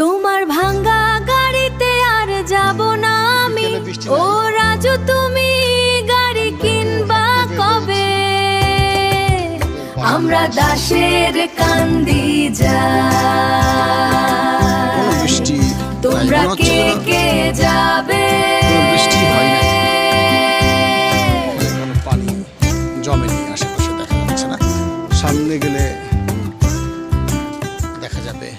তোমার ভাঙ্গা গাড়িতে আর যাব না আমি। ও রাজু তুমি গাড়ি কিনবা কবে? আমরা দাসের কান্দি যাই, তোমরা কে কে যাবে? পানি জমেনি, আশেপাশে দেখা যাচ্ছে না, সামনে গেলে দেখা যাবে।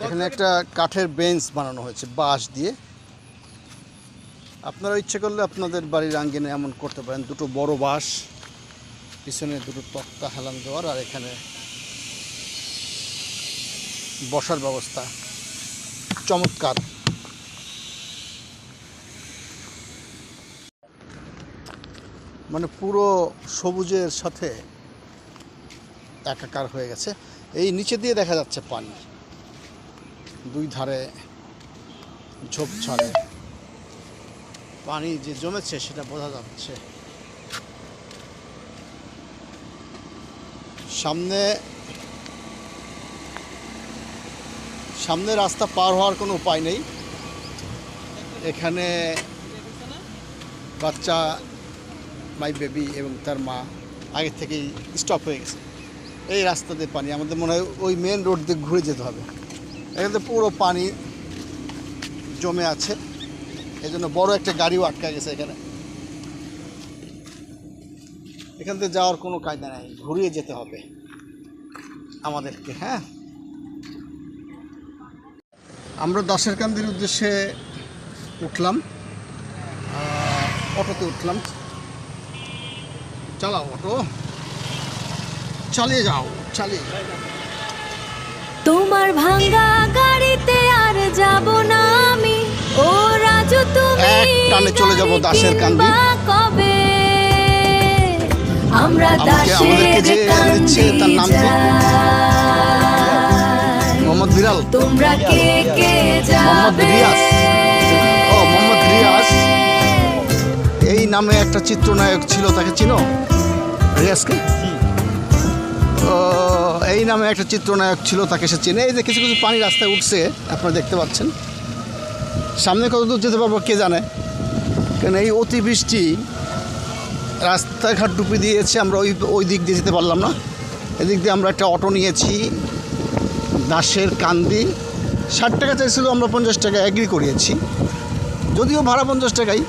এখানে একটা কাঠের বেঞ্চ বানানো হয়েছে বাঁশ দিয়ে। আপনারা ইচ্ছে করলে আপনাদের বাড়ির আঙ্গিনে এমন করতে পারেন, দুটো বড় বাঁশ, পিছনে দুটো তক্তা হেলান দেওয়ার, আর এখানে বসার ব্যবস্থা চমৎকার। মানে পুরো সবুজের সাথে একাকার হয়ে গেছে। এই নিচে দিয়ে দেখা যাচ্ছে পানি, দুই ধারে ঝোপঝাড়ে পানি যে জমেছে সেটা বোঝা যাচ্ছে। সামনে রাস্তা পার হওয়ার কোনো উপায় নেই। এখানে বাচ্চা, মাই বেবি এবং তার মা আগে থেকেই স্টপ হয়ে গেছে। এই রাস্তা দিয়ে পানি, আমাদের মনে হয় ওই মেন রোড দিয়ে ঘুরে যেতে হবে। এখানে পুরো পানি জমে আছে, এই জন্য বড় একটা গাড়িও আটকা গেছে এখানে। এখান থেকে যাওয়ার কোনো কায়দা নাই, ঘুরিয়ে যেতে হবে আমাদেরকে। হ্যাঁ, আমরা দাসের কান্দির উদ্দেশ্যে উঠলাম, অটোতে উঠলাম। চালাও অটো, চালিয়ে যাও, চালিয়ে যাও। তোমার ভাঙ্গা গাড়িতে আর যাব না আমি। ও রাজু তুমি এক টানে চলে যাব দাসের কান্দি। কবে? আমরা আমাদেরকে যে দিচ্ছে তার নাম কি? মোহাম্মদ বিড়াল, তোমরা কে কে মোহাম্মদ যাবে? রিয়াজ। ও মোহাম্মদ রিয়াজ, এই নামে একটা চিত্রনায়ক ছিল, তাকে চিনো? রিয়াজকে? এই নামে একটা চিত্রনায়ক ছিল, তাকে সে চেনে। এই যে কিছু কিছু পানি রাস্তায় উঠছে, আপনারা দেখতে পাচ্ছেন। সামনে কত দূর যেতে পারবো কে জানে, কারণ এই অতিবৃষ্টি রাস্তাঘাট ডুবে দিয়েছে। আমরা ওই দিক দিয়ে যেতে পারলাম না। এদিক দিয়ে আমরা একটা অটো নিয়েছি, দাসের কান্দি। 60 টাকা চাইছিল, আমরা 50 টাকা অ্যাগ্রি করিয়েছি, যদিও ভাড়া 50 টাকাই।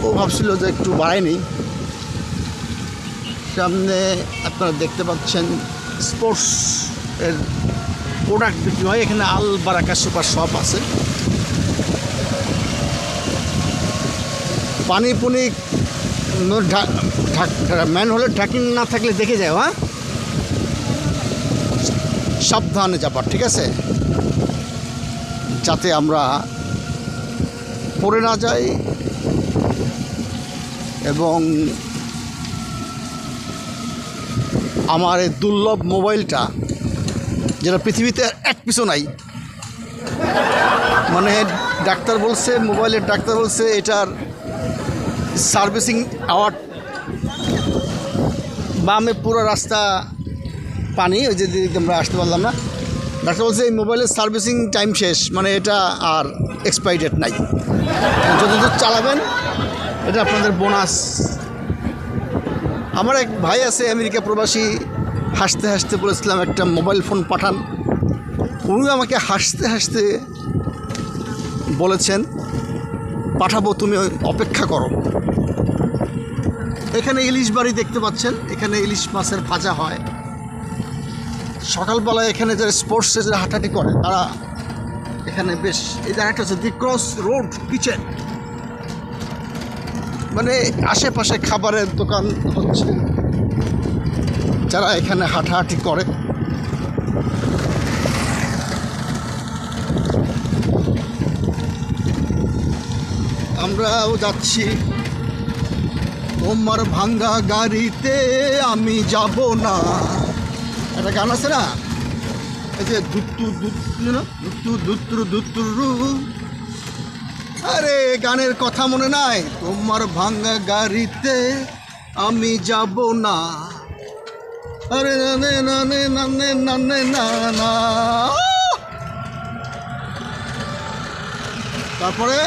ও ভাবছিল যে একটু বাড়াই নেই। সামনে আপনারা দেখতে পাচ্ছেন স্পোর্টস এর প্রোডাক্ট বিক্রি হয়। এখানে আল বারাকা সুপার শপ আছে। পানি পুনি ম্যান হলে ট্র্যাকিং না থাকলে দেখে যায়। হ্যাঁ, সাবধানে যাবার, ঠিক আছে, যাতে আমরা পড়ে না যাই। এবং আমার এই দুর্লভ মোবাইলটা, যেটা পৃথিবীতে এক পিছু নাই, মানে ডাক্তার বলছে, মোবাইলের ডাক্তার বলছে এটার সার্ভিসিং আওয়ার বামে পুরো রাস্তা পানি, ওই যে দিকে আমরা আসতে পারলাম না। ডাক্তার বলছে এই মোবাইলের সার্ভিসিং টাইম শেষ, মানে এটা আর এক্সপায়ারি ডেট নাই, যতদূর চালাবেন এটা আপনাদের বোনাস। আমার এক ভাই আছে আমেরিকা প্রবাসী, হাসতে হাসতে বলেছিলাম একটা মোবাইল ফোন পাঠান। উনি আমাকে হাসতে হাসতে বলেছেন পাঠাবো, তুমি অপেক্ষা করো। এখানে ইলিশ বাড়ি দেখতে পাচ্ছেন, এখানে ইলিশ মাছের ভাজা হয়। সকালবেলায় এখানে যারা স্পোর্টসে যারা হাঁটাহাঁটি করে তারা এখানে বেশ, এই জায়গাটা হচ্ছে দি ক্রস রোড কিচেন, মানে আশেপাশে খাবারের দোকান হচ্ছে, যারা এখানে হাঁটাহাঁটি করে। আমরাও যাচ্ছি, তোমার ভাঙ্গা গাড়িতে আমি যাব না। একটা গান আছে না, এই যে দুত্তু দুত্তু দুত্তু দুত্তু দুত্তু, আরে গানের কথা মনে নাই? তোমার ভাঙা গাড়িতে আমি যাব না, আরে নানে নানে নানে নানে না না। তারপরে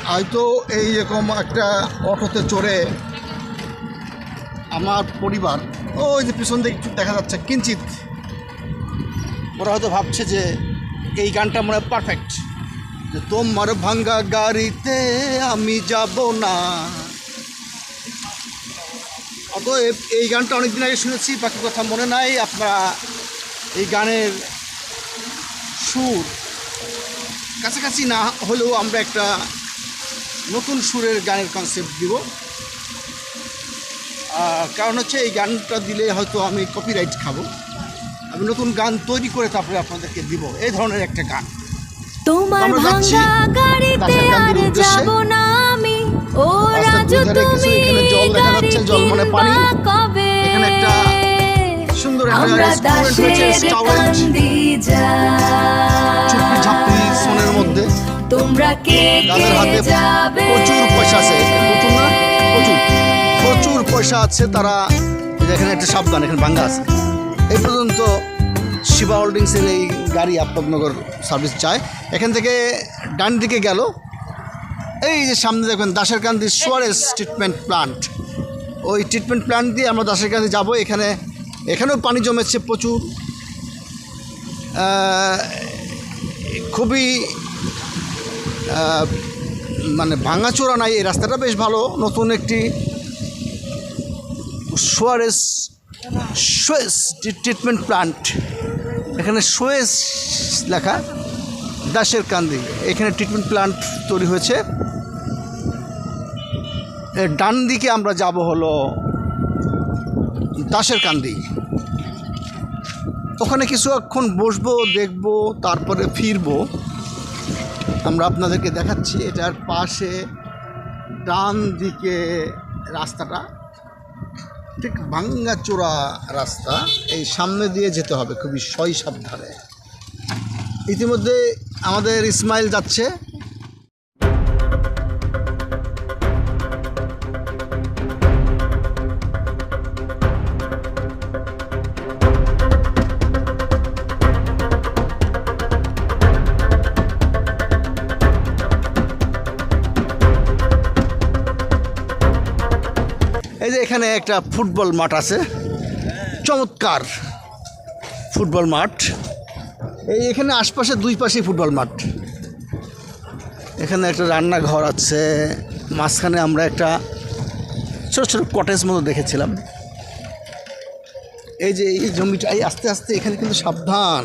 হয়তো এইরকম একটা অটোতে চড়ে আমার পরিবার, ওই যে পিছন দিকে একটু দেখা যাচ্ছে কিঞ্চিত, ওরা হয়তো ভাবছে যে এই গানটা মনে হয় পারফেক্ট, যে তোমার ভাঙ্গা গাড়িতে আমি যাব না। অতএব এই গানটা অনেকদিন আগে শুনেছি, বাকি কথা মনে নাই। আপনারা এই গানের সুর কাছাকাছি না হলেও আমরা একটা নতুন সুরের গানের কনসেপ্ট দিব। কারণ হচ্ছে এই গানটা দিলে হয়তো আমি কপিরাইট খাবো। আমি নতুন গান তৈরি করে তারপরে আপনাদেরকে দিব, এই ধরনের একটা গান। তোমার ভাঙা গাড়িতে আর যাব না আমি, ও রাজু তুমি গাড়ি কিনবা কবে? এখানে একটা সুন্দর আমরা দাসের কান্দি চুপড়ি ঝাপড়ি সোনের মধ্যে তোমরা কে তাদের হাতে যাবে? প্রচুর পয়সা আছে, প্রচুর না প্রচুর পয়সা আছে। তারা এখানে একটা সাবধান, এখানে ভাঙ্গা আছে। এই পর্যন্ত শিবা হোল্ডিংসের এই গাড়ি আফতাবনগর সার্ভিস চায়। এখান থেকে ডান দিকে গেল, এই যে সামনে দেখবেন দাসেরকান্দি সুয়ারেজ ট্রিটমেন্ট প্লান্ট, ওই ট্রিটমেন্ট প্লান্ট দিয়ে আমরা দাসেরকান্দি যাব। এখানেও পানি জমেছে প্রচুর, খুবই মানে ভাঙাচোরা নাই, এই রাস্তাটা বেশ ভালো। নতুন একটি সুয়ারেজ ট্রিটমেন্ট প্লান্ট, এখানে সুয়েজ লেখা, দাসেরকান্দি, এখানে ট্রিটমেন্ট প্লান্ট তৈরি হয়েছে। ডান দিকে আমরা যাব হলো দাসেরকান্দি। ওখানে কিছুক্ষণ বসবো, দেখবো, তারপরে ফিরবো। আমরা আপনাদেরকে দেখাচ্ছি এটার পাশে ডান দিকে রাস্তাটা ঠিক ভাঙ্গাচোরা রাস্তা, এই সামনে দিয়ে যেতে হবে খুবই সাবধানে। ইতিমধ্যে আমাদের ইসমাইল যাচ্ছে। এই যে এখানে একটা ফুটবল মাঠ আছে, চমৎকার ফুটবল মাঠ। এখানে আশপাশে দুই পাশেই ফুটবল মাঠ। এখানে একটা রান্নাঘর আছে, মাঝখানে আমরা একটা ছোটো ছোটো কটেজ মতো দেখেছিলাম। এই যে এই জমিটা, এই আস্তে আস্তে এখানে কিন্তু সাবধান,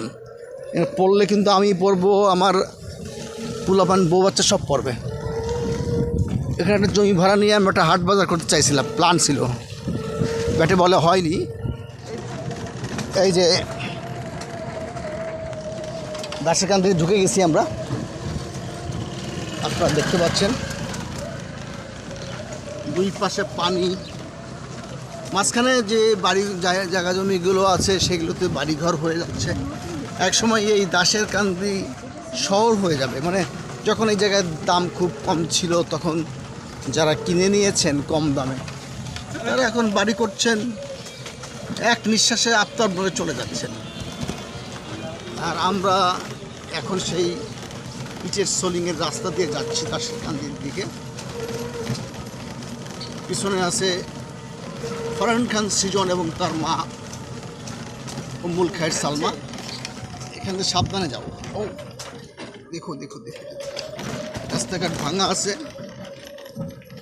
পড়লে কিন্তু আমি পড়বো, আমার পোলাপান বউ বাচ্চা সব পড়বে। এখানে একটা জমি ভাড়া নিয়ে আমি একটা হাট বাজার করতে চাইছিলাম, প্ল্যান ছিল, ব্যাটে বলে হয়নি। এই যে দাসেরকান্দি থেকে ঢুকে গেছি আমরা, আপনারা দেখতে পাচ্ছেন দুই পাশে পানি, মাঝখানে যে বাড়ি জায়গা জমিগুলো আছে সেগুলোতে বাড়িঘর হয়ে যাচ্ছে। একসময় এই দাসেরকান্দি শহর হয়ে যাবে, মানে যখন এই জায়গার দাম খুব কম ছিল তখন যারা কিনে নিয়েছেন কম দামে, তারা এখন বাড়ি করছেন, এক নিঃশ্বাসে আফতাব বলে চলে যাচ্ছেন। আর আমরা এখন সেই ইটের সোলিংয়ের রাস্তা দিয়ে যাচ্ছি দাসেরকান্দির দিকে। পিছনে আছে ফরহান খান সৃজন এবং তার মা উম্মুল খায়ের সালমা। এখানে সাবধানে যাব। ও দেখো দেখো দেখো, রাস্তাঘাট ভাঙা আছে,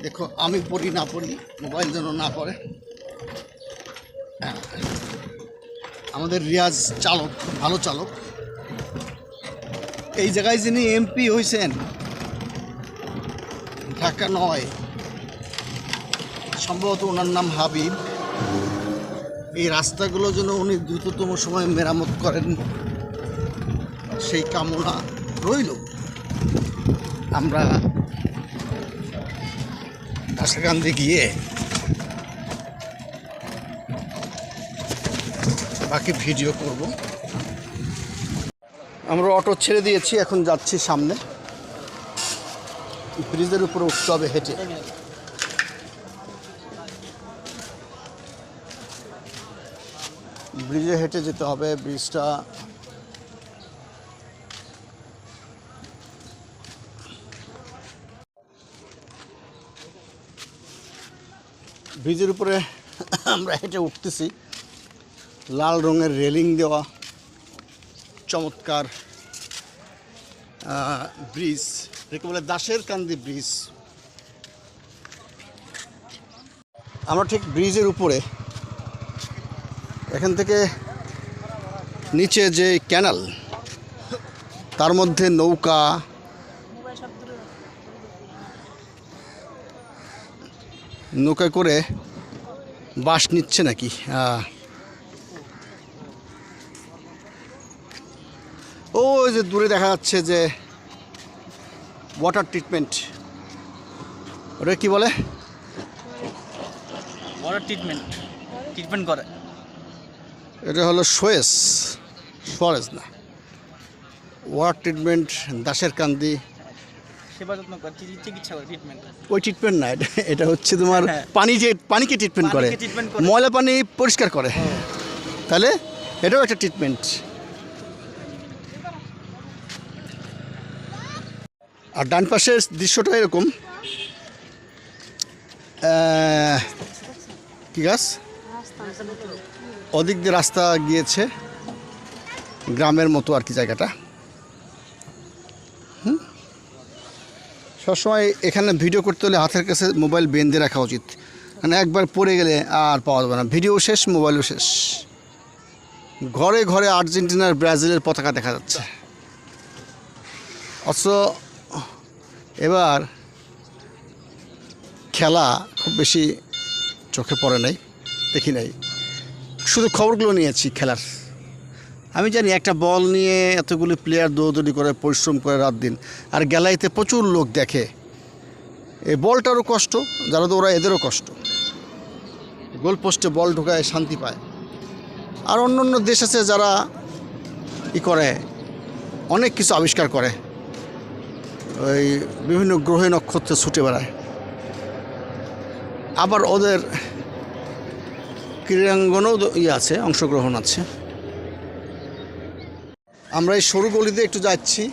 দেখো আমি পড়ি না পড়ি, মোবাইল যেন না পড়ে। হ্যাঁ, আমাদের রিয়াজ চালক, ভালো চালক। এই জায়গায় যিনি এমপি হয়েছেন, ঢাকা নয়, সম্ভবত ওনার নাম হাবিব। এই রাস্তাগুলো যেন উনি দ্রুততম সময়ে মেরামত করেন সেই কামনা রইল। আমরা দাসেরকান্দি গিয়ে বাকি ভিডিও করব। আমরা অটো ছেড়ে দিয়েছি, এখন যাচ্ছি সামনে। ব্রিজের উপরে উঠতে হবে হেঁটে। ব্রিজে হেঁটে যেতে হবে। ব্রিজটা ব্রিজের উপরে আমরা হেঁটে উঠতেছি। লাল রঙের রেলিং দেওয়া চমৎকার ব্রিজ, একে বলে দাসের কান্দি ব্রিজ। আমরা ঠিক ব্রিজের উপরে, এখান থেকে নিচে যে ক্যানাল, তার মধ্যে নৌকা, নৌকা করে বাস নিচ্ছে নাকি। ওই যে দূরে দেখা যাচ্ছে যে ওয়াটার ট্রিটমেন্ট, ওটা কি বলে? ওয়াটার ট্রিটমেন্ট করে। এটা হলো সোয়েজ না, ওয়াটার ট্রিটমেন্ট দাসের কান্দি সেবা যত্ন করে, চিকিৎসা করে, ট্রিটমেন্ট। ওই ট্রিটমেন্ট না, এটা হচ্ছে তোমার পানিকে ট্রিটমেন্ট করে, পানিকে treatment করে। ময়লা পানি পরিষ্কার করে, তাহলে এটাও একটা ট্রিটমেন্ট। আর ডান পাশের দৃশ্যটা এরকম, কি গাছ, ওদিক দিয়ে রাস্তা গিয়েছে, গ্রামের মতো আর কি জায়গাটা। সবসময় এখানে ভিডিও করতে হলে হাতের কাছে মোবাইল বেঁধে রাখা উচিত, মানে একবার পড়ে গেলে আর পাওয়া যাবে না। ভিডিও শেষ, মোবাইলও শেষ। ঘরে ঘরে আর্জেন্টিনার ব্রাজিলের পতাকা দেখা যাচ্ছে, অথচ এবার খেলা খুব বেশি চোখে পড়ে নাই, দেখি নাই, শুধু খবরগুলো নিয়েছি খেলার। আমি জানি একটা বল নিয়ে এতগুলো প্লেয়ার দৌড়দৌড়ি করে, পরিশ্রম করে রাত দিন, আর গ্যালারিতে প্রচুর লোক দেখে। এই বলটারও কষ্ট, যারা দৌড়ায় এদেরও কষ্ট। গোল পোস্টে বল ঢোকায় শান্তি পায়। আর অন্য অন্য দেশ আছে যারা করে, অনেক কিছু আবিষ্কার করে, ওই বিভিন্ন গ্রহে নক্ষত্রে ছুটে বেড়ায়। আবার ওদের ক্রীড়াঙ্গনেও আছে, অংশগ্রহণ আছে। আমরা এই সরু গলিতে একটু যাচ্ছি।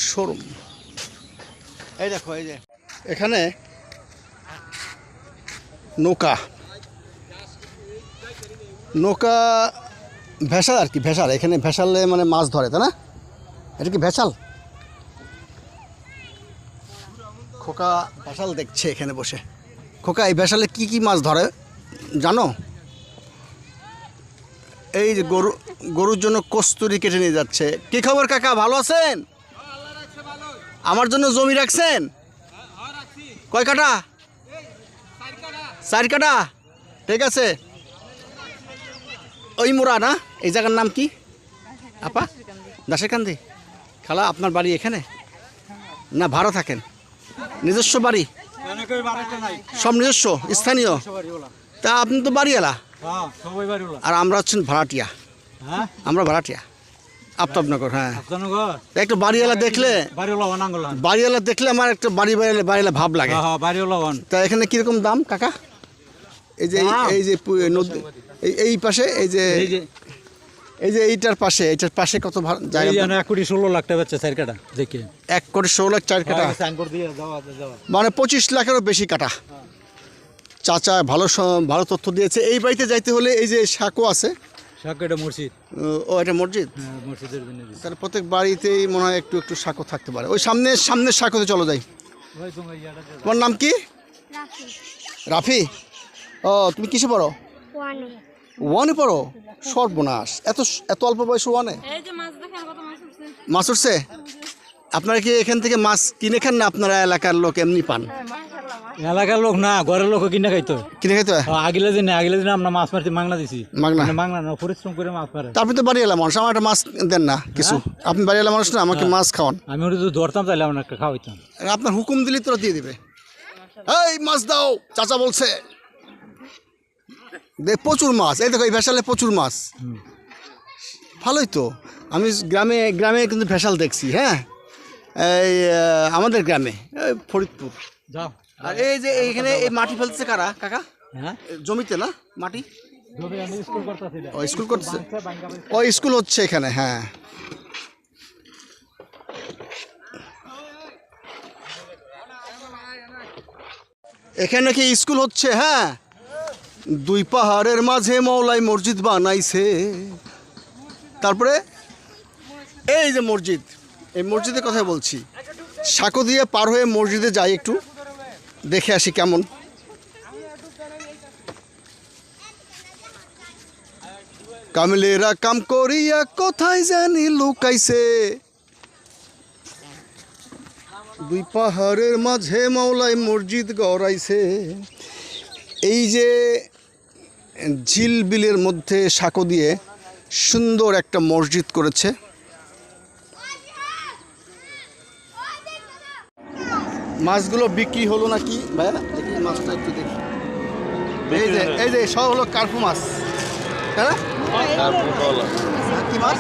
শোরুম এই দেখো, এই যে এখানে নৌকা ভেসাল আর কি, ভেসাল। এখানে ভেসালে মানে মাছ ধরে, তাই না? এটা কি ভেসাল? খোকা ভেসাল দেখছে এখানে বসে। খোকা, এই ভেসালে কি কি মাছ ধরে জানো? এই যে গরুর জন্য কস্তুরি কেটে নিয়ে যাচ্ছে। কি খবর কাকা, ভালো আছেন? আমার জন্য জমি রাখছেন? কয় কাটা? 4 কাটা। ঠিক আছে। ওই মোড়া না, এই জায়গার নাম কি আপা? দাসের কান্দি। খালা, আপনার বাড়ি এখানে না ভাড়া থাকেন? নিজস্ব বাড়ি? সব নিজস্ব, স্থানীয়? তা আপনি তো বাড়িওয়ালা, আর আমরা হচ্ছেন ভাড়াটিয়া। আমরা ভাড়াটিয়া, আফতাবনগর। হ্যাঁ, একটু বাড়িওয়ালা দেখলে আমার একটা বাড়িওয়ালা ভাব লাগে। তা এখানে কিরকম দাম কাকা? এই যে নদী, এই পাশে, এই যে এইটার পাশে কত জায়গা? 1 কোটি 16 লাখ টাকা বেচছে 4 কাটা দেখে। 1 কোটি 16 লাখ 4 কাটা, মানে 25 লাখেরও বেশি কাটা। চাচা ভালো তথ্য দিয়েছে। এই বাড়িতে যাইতে হলে এই যে সাঁকো আছে, এটা মসজিদ। ও, এটা মসজিদ। হ্যাঁ, মসজিদের জন্য। তাহলে প্রত্যেক বাড়িতেই মনে হয় একটু একটু সাঁকো থাকতে পারে। ওই সামনের সাঁকোতে চলো যাই। তোমার নাম কি? রাফি। ও, তুমি কিসে পড়ো? ওয়ানে পড়ো? সর্বনাশ, এত অল্প বয়সে ওয়ানে? মাছ উঠছে? আপনারা কি এখান থেকে মাছ কিনে খান না আপনারা এলাকার লোক এমনি পান? এলাকার লোক না, ঘরের লোক কিনে খাইতো। আগিলে দিন আমরা মাছ মারতে মাংনা দিছি। মাংনা না, পরিশ্রম করে মাছ মারে। আপনি তো বাড়িওয়ালা মানুষ, আমার একটা মাছ দেন না কিছু? আপনি বাড়িওয়ালা মানুষ না, আমাকে মাছ খাওয়ান। আমি ওটা যদি ধরতাম তাহলে আমার একটা খাওয়াইতাম। আপনার হুকুম দিলে তোরা দিয়ে দিবে। এই মাছ দাও, চাচা বলছে। প্রচুর মাছ, এই দেখো এই ভেসালে প্রচুর মাছ। ভালোই তো। আমি গ্রামে গ্রামে কিন্তু ভেসাল দেখছি। হ্যাঁ, এই আমাদের গ্রামে ফরিদপুর। যাও। আর এই যে এইখানে এই মাটি ফেলতেছে কারা কাকা? হ্যাঁ, জমিতে না মাটি? জমি আমি স্কুল করতেছি। ও স্কুল করতেছে, ও স্কুল হচ্ছে এখানে। হ্যাঁ, এখানে কি স্কুল হচ্ছে? হ্যাঁ, দুই পাহাড়ের মাঝে মৌলাই মসজিদ বানাইছে। তারপরে এই যে মসজিদ, এই মসজিদের কথা বলছি। সাঁকো দিয়ে পার হয়ে মসজিদে যাই, একটু দেখে আসি কেমন। কামলেরা কাম করিয়া কোথায় জানি লুকাইছে, দুই পাহাড়ের মাঝে মাওলাই মসজিদ গড়াইছে। এই যে ঝিল বিলের মধ্যে সাঁকো দিয়ে সুন্দর একটা মসজিদ করেছে। মাছগুলো বিক্রি হলো নাকি ভাইয়া? দেখি মাছটা একটু দেখি। এই যে সব হলো কার্পু মাছ, তাই না? কি মাছ?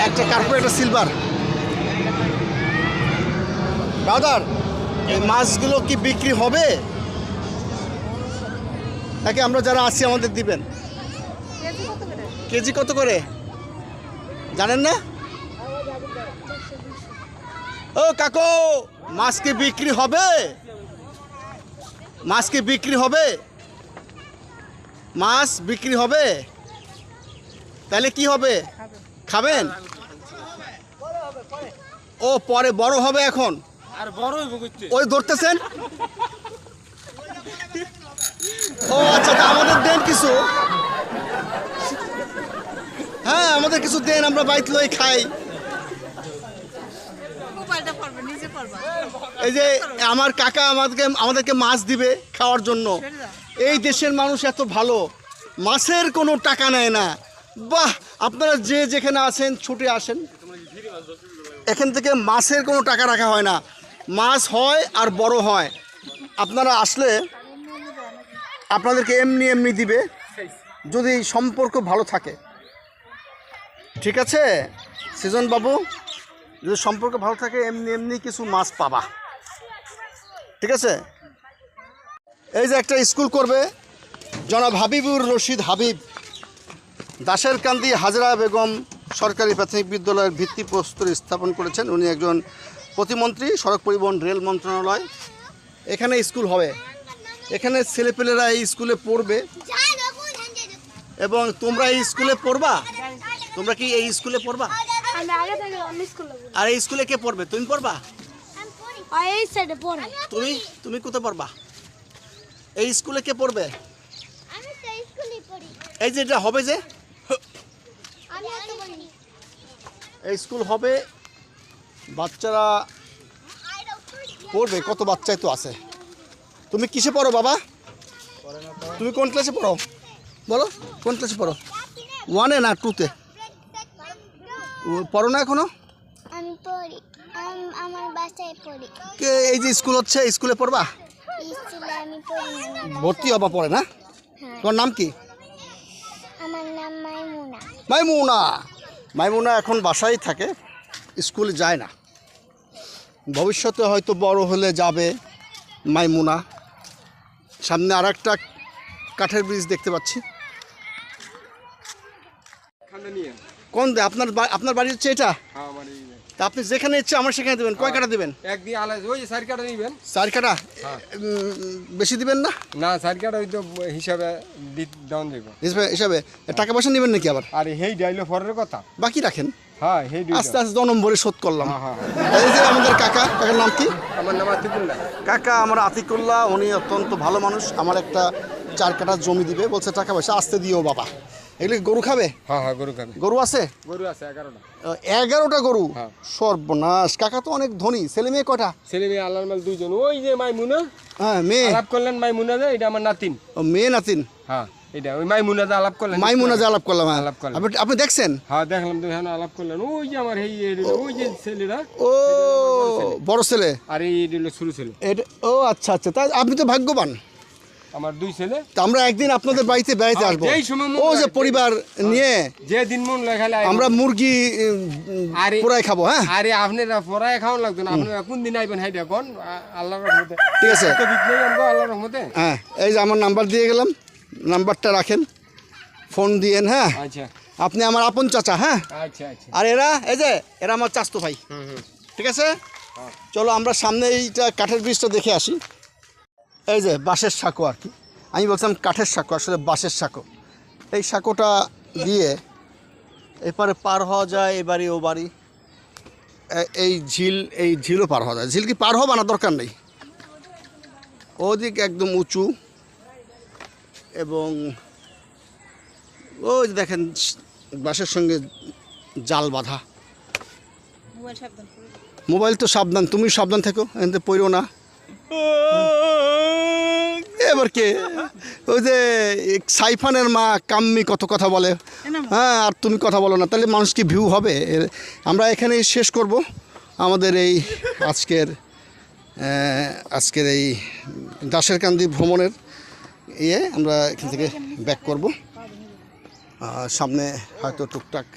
একটা কার্পু, একটা সিলভার। ব্রাদার, এই মাছগুলো কি বিক্রি হবে নাকি আমরা যারা আছি আমাদের দিবেন? কেজি কত করে জানেন না? ও কাকু, মাছ কি বিক্রি হবে? মাছ কি বিক্রি হবে? মাছ বিক্রি হবে? তাহলে কি হবে? খাবেন? ও পরে বড় হবে, এখন আর বড় হইব কইতে। ওই ধরতেছেন? ও আচ্ছা, তা আমাদের দেন কিছু। হ্যাঁ, আমাদের কিছু দেন, আমরা বাইত লই খাই। এই যে আমার কাকা আমাদেরকে মাছ দিবে খাওয়ার জন্য। এই দেশের মানুষ এত ভালো, মাছের কোনো টাকা নেয় না। বাহ, আপনারা যে যেখানে আছেন ছুটে আসেন, এখান থেকে মাছের কোনো টাকা রাখা হয় না, মাছ হয় আর বড় হয়। আপনারা আসলে আপনাদেরকে এমনি এমনি দিবে, যদি সম্পর্ক ভালো থাকে। ঠিক আছে সৃজন বাবু, যদি সম্পর্ক ভালো থাকে এমনি এমনি কিছু মাছ পাবা। ঠিক আছে। এই যে একটা স্কুল করবে জনাব হাবিবুর রশিদ হাবিব, দাসের কান্দি হাজরা বেগম সরকারি প্রাথমিক বিদ্যালয়ের ভিত্তিপ্রস্তর স্থাপন করেছেন। উনি একজন প্রতিমন্ত্রী, সড়ক পরিবহন রেল মন্ত্রণালয়। এখানে স্কুল হবে, এখানে ছেলেপেলেরা এই স্কুলে পড়বে। এবং তোমরা এই স্কুলে পড়বা? তোমরা কি এই স্কুলে পড়বা? আর এই স্কুলে কে পড়বে? তুমি পড়বা? তুমি কোথায় পড়বা? এই স্কুলে কে পড়বে? এই যে এটা হবে, যে এই স্কুল হবে, বাচ্চারা পড়বে। কত বাচ্চাই তো আছে। তুমি কিসে পড়ো বাবা? তুমি কোন ক্লাসে পড়ো বলো? কোন ক্লাসে পড়ো? 1-এ না 2-তে পড়ো না এখনো? আমি পড়ি, আমার বাসায় পড়ি। কে এই যে স্কুল হচ্ছে, স্কুলে পড়বা? স্কুলে আমি পড়ি না। ভর্তি হবা পড়ে না? হ্যাঁ। তোমার নাম কি? আমার নাম মাইমুনা। মাইমুনা। মাইমুনা এখন বাসায় থাকে, স্কুলে যায় না। ভবিষ্যতে হয়তো বড় হলে যাবে মাইমুনা। সামনে আর একটা কাঠের ব্রিজ দেখতে পাচ্ছি। কোন দে আপনার বাড়ি হচ্ছে এটা? তা আপনি যেখানে ইচ্ছে আমার সেখানে দেবেন। কয় কাটা দেবেন? এক দিয়ে আলাদা ওই 4 কাটা দিবেন। 4 কাটা? বেশি দিবেন না? না 4 কাটা ওই তো হিসাবে ডাউন দিব। হিসাবে টাকা পয়সা নেবেন নাকি আবার? আরে হেই ডাইলো ফরের কথা বাকি রাখেন। হ্যাঁ, হেই দুইটা আস্তে আস্তে 2 নম্বরে শোধ করলাম। হ্যাঁ। এই যে আমাদের কাকার নাম কি? আমার নাম আতিকুল্লাহ। কাকা আমার আতিকুল্লাহ, উনি অত্যন্ত ভালো মানুষ। আমার একটা 4 কাটা জমি দিবে, বলছে টাকা পয়সা আসতে দিও বাবা। এগুলো গরু খাবে? হ্যাঁ, গরু খাবে। গরু আছে? গরু আছে 11টা। 11টা গরু? হ্যাঁ। সর্বনাশ, কাকা তো অনেক ধনী। ছেলে মেয়ে কটা? ছেলে মেয়ে আল্লাহর মাল 2 জন। ওই যে মাইমুনা, হ্যাঁ মেয়ে। আলাপ করলেন মাইমুনা, যে এটা আমার নাতিন। ও মেয়ে নাতিন? হ্যাঁ, এটা ওই মাইমুনা যে আলাপ করলেন। মাইমুনা যে আলাপ করলাম। হ্যাঁ, আলাপ করলাম। আপনি দেখছেন? হ্যাঁ, দেখলাম তো, এখানে আলাপ করলেন। ওই যে আমার ওই যে ছেলেরা। ও বড় ছেলে। আর এই হলো ছোট ছেলে। এটা ও আচ্ছা আচ্ছা, তাই আপনি তো ভাগ্যবান। আমার 2 ছেলে। তো আমরা একদিন আপনাদের বাড়িতে বেড়াইতে হ্যাঁ, আসবো যেই সময় মন ও যে চায়, পরিবার নিয়ে যে দিন মন লেখালে আমরা মুরগি আরে- পোড়াই খাবো। হ্যাঁ আরে আপনারা পড়ায় খাওয়া লাগতো না, আপনারা কোন দিন আইবেন হাইটা কোন আল্লাহর রহমতে ঠিক আছে। তো বিকলেই আনবো আল্লাহর রহমতে। হ্যাঁ এই যে আমার নাম্বার দিয়ে গেলাম, নাম্বারটা রাখেন, ফোন দিয়েন। হ্যাঁ আচ্ছা আপনি আমার আপন চাচা। হ্যাঁ আচ্ছা আচ্ছা। আর এরা এই যে এরা আমার চাচতো ভাই। ঠিক আছে চলো আমরা সামনে এইটা কাঠের ব্রিজটা দেখে আসি। এই যে বাঁশের সাঁকো আর কি, আমি বলছিলাম কাঠের সাঁকো, আসলে বাঁশের সাঁকো। এই সাঁকোটা দিয়ে এপারে পার হওয়া যায়, এ বাড়ি ও বাড়ি, এই ঝিলও পার হওয়া যায়। ঝিল কি পার হওয়া না দরকার নেই, ওদিক একদম উঁচু এবং ওই যে দেখেন বাঁশের সঙ্গে জাল বাঁধা। মোবাইল তো সাবধান, তুমি সাবধান থেকো, এতে পড়ো না। এবার কে ওই যে সাইফানের মা কাম্মি কত কথা বলে, হ্যাঁ আর তুমি কথা বলো না, তাহলে মানুষ কি ভিউ হবে? আমরা এখানেই শেষ করব আমাদের এই আজকের এই দাসেরকান্দি ভ্রমণের আমরা এখান থেকে ব্যাক করব। সামনে হয়তো টুকটাক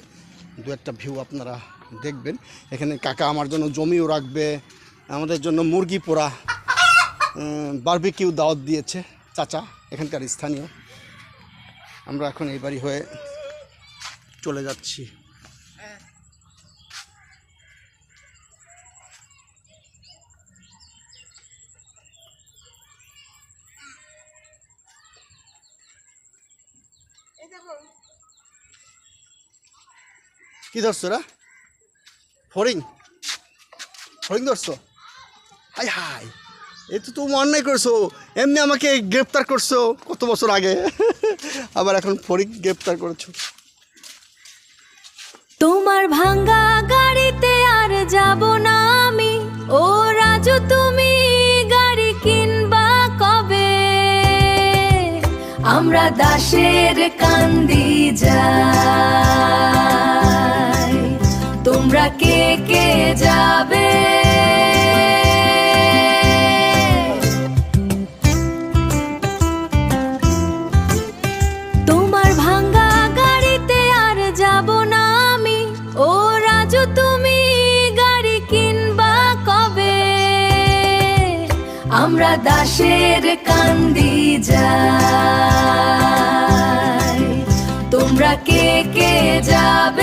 2-1টা ভিউ আপনারা দেখবেন। এখানে কাকা আমার জন্য জমিও রাখবে, আমাদের জন্য মুরগি পোড়া, বারবিকিউ দাওয়াত দিয়েছে চাচা এখানকার স্থানীয়। আমরা এখন এই বাড়ি হয়ে চলে যাচ্ছি। কি ধরছো রা? ফড়িং ধরছো? হাই হাই, এই তো তুমি অন্যায় করছো, এমনি আমাকে গ্রেপ্তার করছো কত বছর আগে, আবার এখন ফড়িং গ্রেপ্তার করেছো। তোমার ভাঙ্গা গাড়িতে আর যাব না আমি, ও রাজু তুমি গাড়ি কিনবা কবে? আমরা দাসের কান্দি যাই, তোমরা কে কে যাবে? তোমার ভাঙ্গা গাড়িতে আর যাব না আমি, ও রাজু তুমি গাড়ি কিনবা কবে? আমরা দাসের কান্দি যাই, তোমরা কে কে যাবে?